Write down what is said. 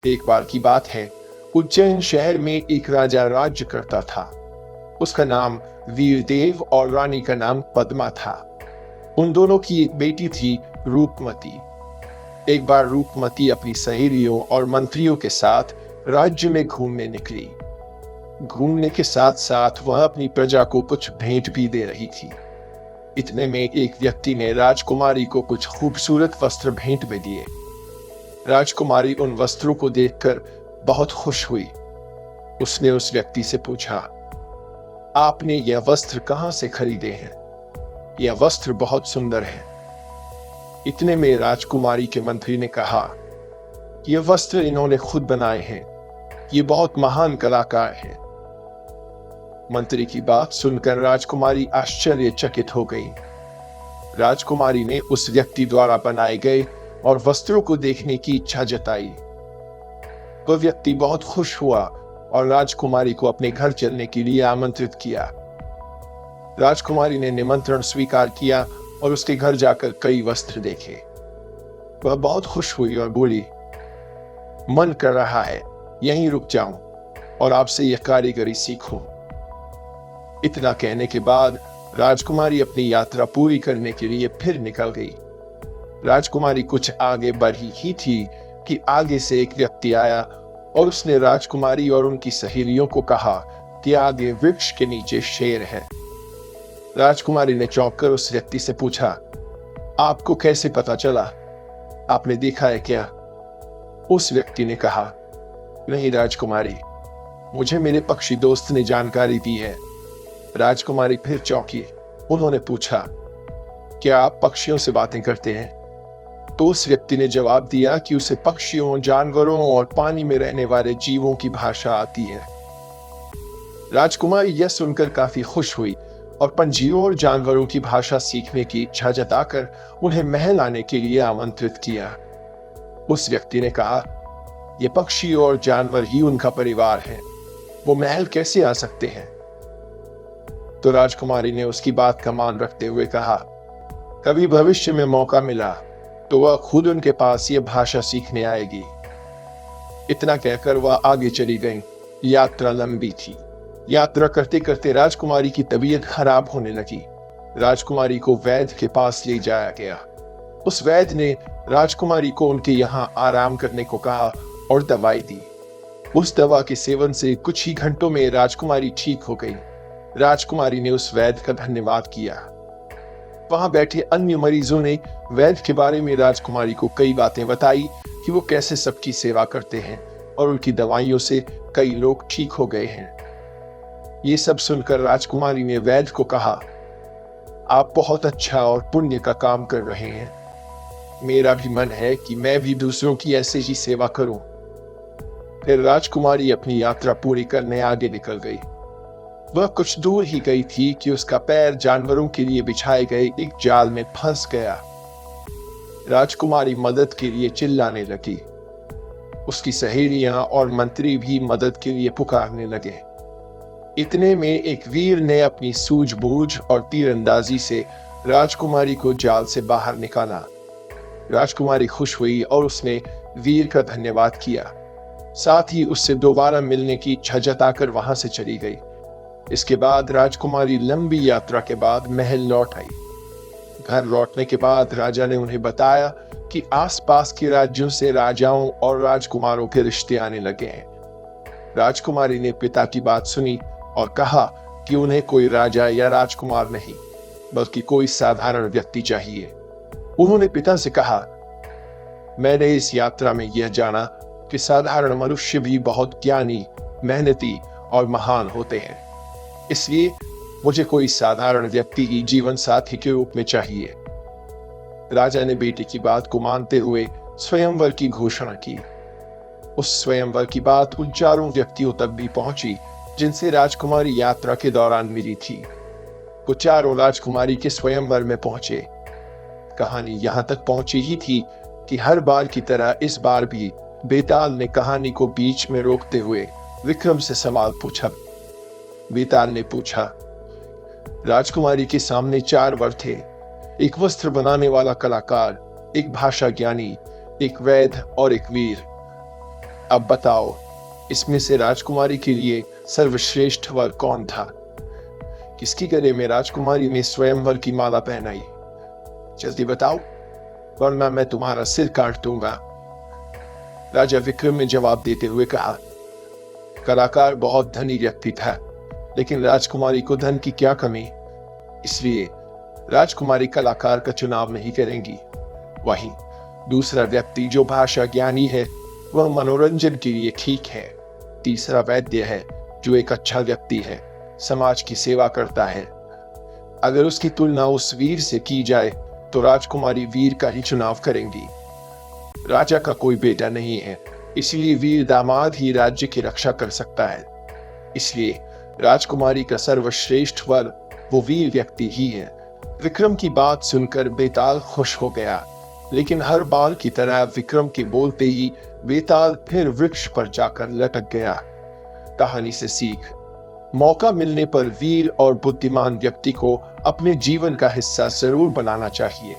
एक बार की बात है, उज्जैन शहर में एक राजा राज्य करता था। उसका नाम वीरदेव और रानी का नाम पद्मा था। उन दोनों की एक बेटी थी, रूपमती। एक बार रूपमती अपनी सहेलियों और मंत्रियों के साथ राज्य में घूमने निकली। घूमने के साथ साथ वह अपनी प्रजा को कुछ भेंट भी दे रही थी। इतने में एक व्यक्ति ने राजकुमारी को कुछ खूबसूरत वस्त्र भेंट में दिए। राजकुमारी उन वस्त्रों को देखकर बहुत खुश हुई। उसने उस व्यक्ति से पूछा, आपने यह वस्त्र कहां से खरीदे हैं? यह वस्त्र बहुत सुंदर है। इतने में राजकुमारी के मंत्री ने कहा, यह वस्त्र इन्होंने खुद बनाए हैं। ये बहुत महान कलाकार हैं। मंत्री की बात सुनकर राजकुमारी आश्चर्यचकित हो गई। राजकुमारी ने उस व्यक्ति द्वारा बनाए गए और वस्त्रों को देखने की इच्छा जताई। वह व्यक्ति बहुत खुश हुआ और राजकुमारी को अपने घर चलने के लिए आमंत्रित किया। राजकुमारी ने निमंत्रण स्वीकार किया और उसके घर जाकर कई वस्त्र देखे। वह बहुत खुश हुई और बोली, मन कर रहा है यहीं रुक जाऊं और आपसे यह कारीगरी सीखूं। इतना कहने के बाद राजकुमारी अपनी यात्रा पूरी करने के लिए फिर निकल गई। राजकुमारी कुछ आगे बढ़ी ही थी कि आगे से एक व्यक्ति आया और उसने राजकुमारी और उनकी सहेलियों को कहा कि आगे वृक्ष के नीचे शेर है। राजकुमारी ने चौंक कर उस व्यक्ति से पूछा, आपको कैसे पता चला? आपने देखा है क्या? उस व्यक्ति ने कहा, नहीं राजकुमारी, मुझे मेरे पक्षी दोस्त ने जानकारी दी है। राजकुमारी फिर चौंकी। उन्होंने पूछा, क्या आप पक्षियों से बातें करते हैं? तो उस व्यक्ति ने जवाब दिया कि उसे पक्षियों, जानवरों और पानी में रहने वाले जीवों की भाषा आती है। राजकुमारी यह सुनकर काफी खुश हुई और पंछियों और जानवरों की भाषा सीखने की इच्छा जताकर उन्हें महल आने के लिए आमंत्रित किया। उस व्यक्ति ने कहा, ये पक्षी और जानवर ही उनका परिवार है, वो महल कैसे आ सकते हैं? तो राजकुमारी ने उसकी बात का मान रखते हुए कहा, कभी भविष्य में मौका मिला तो वह खुद उनके पास यह भाषा सीखने आएगी। इतना कहकर वह आगे चली गई। यात्रा लंबी थी। यात्रा करते करते राजकुमारी की तबीयत खराब होने लगी। राजकुमारी को वैद्य के पास ले जाया गया। उस वैद्य ने राजकुमारी को उनके यहाँ आराम करने को कहा और दवाई दी। उस दवा के सेवन से कुछ ही घंटों में राजकुमारी ठीक हो गई। राजकुमारी ने उस वैद्य का धन्यवाद किया। वहां बैठे अन्य मरीजों ने वैद्य के बारे में राजकुमारी को कई बातें बताई कि वो कैसे सबकी सेवा करते हैं और उनकी दवाइयों से कई लोग ठीक हो गए हैं। ये सब सुनकर राजकुमारी ने वैद्य को कहा, आप बहुत अच्छा और पुण्य का काम कर रहे हैं। मेरा भी मन है कि मैं भी दूसरों की ऐसे ही सेवा करूं। फिर राजकुमारी अपनी यात्रा पूरी करने आगे निकल गई। वह कुछ दूर ही गई थी कि उसका पैर जानवरों के लिए बिछाए गए एक जाल में फंस गया। राजकुमारी मदद के लिए चिल्लाने लगी। उसकी सहेलियां और मंत्री भी मदद के लिए पुकारने लगे। इतने में एक वीर ने अपनी सूझबूझ और तीरंदाजी से राजकुमारी को जाल से बाहर निकाला। राजकुमारी खुश हुई और उसने वीर का धन्यवाद किया। साथ ही उससे दोबारा मिलने की इच्छा जताकर वहां से चली गई। इसके बाद राजकुमारी लंबी यात्रा के बाद महल लौट आई। घर लौटने के बाद राजा ने उन्हें बताया कि आसपास के राज्यों से राजाओं और राजकुमारों के रिश्ते आने लगे हैं। राजकुमारी ने पिता की बात सुनी और कहा कि उन्हें कोई राजा या राजकुमार नहीं, बल्कि कोई साधारण व्यक्ति चाहिए। उन्होंने पिता से कहा, मैंने इस यात्रा में यह जाना कि साधारण मनुष्य भी बहुत ज्ञानी, मेहनती और महान होते हैं। इसलिए मुझे कोई साधारण व्यक्ति ही जीवन साथी के रूप में चाहिए। राजा ने बेटे की बात को मानते हुए स्वयंवर की घोषणा की। उस स्वयंवर की बात उन चारों व्यक्तियों तक भी पहुंची जिनसे राजकुमारी यात्रा के दौरान मिली थी। वो चारों राजकुमारी के स्वयंवर में पहुंचे। कहानी यहां तक पहुंची ही थी कि हर बार की तरह इस बार भी बेताल ने कहानी को बीच में रोकते हुए विक्रम से सवाल पूछा। बेताल ने पूछा, राजकुमारी के सामने 4 वर थे, एक वस्त्र बनाने वाला कलाकार, एक भाषा ज्ञानी, एक वैद्य और एक वीर। अब बताओ, इसमें से राजकुमारी के लिए सर्वश्रेष्ठ वर कौन था? किसकी गले में राजकुमारी ने स्वयंवर की माला पहनाई? जल्दी बताओ, वरना मैं तुम्हारा सिर काट दूंगा। राजा विक्रम ने जवाब देते हुए कहा, कलाकार बहुत धनी व्यक्ति था, लेकिन राजकुमारी को धन की क्या कमी, इसलिए राजकुमारी कलाकार का चुनाव नहीं करेंगी। वहीं दूसरा व्यक्ति जो भाषा ज्ञानी है, वह मनोरंजन के लिए ठीक है। तीसरा वैद्य है, जो एक अच्छा व्यक्ति है, समाज की सेवा करता है। अगर उसकी तुलना उस वीर से की जाए तो राजकुमारी वीर का ही चुनाव करेंगी। राजा का कोई बेटा नहीं है, इसलिए वीर दामाद ही राज्य की रक्षा कर सकता है। इसलिए राजकुमारी का सर्वश्रेष्ठ वर वो वीर व्यक्ति ही है। विक्रम की बात सुनकर बेताल खुश हो गया, लेकिन हर बार की तरह विक्रम के बोलते ही बेताल फिर वृक्ष पर जाकर लटक गया। कहानी से सीख, मौका मिलने पर वीर और बुद्धिमान व्यक्ति को अपने जीवन का हिस्सा जरूर बनाना चाहिए।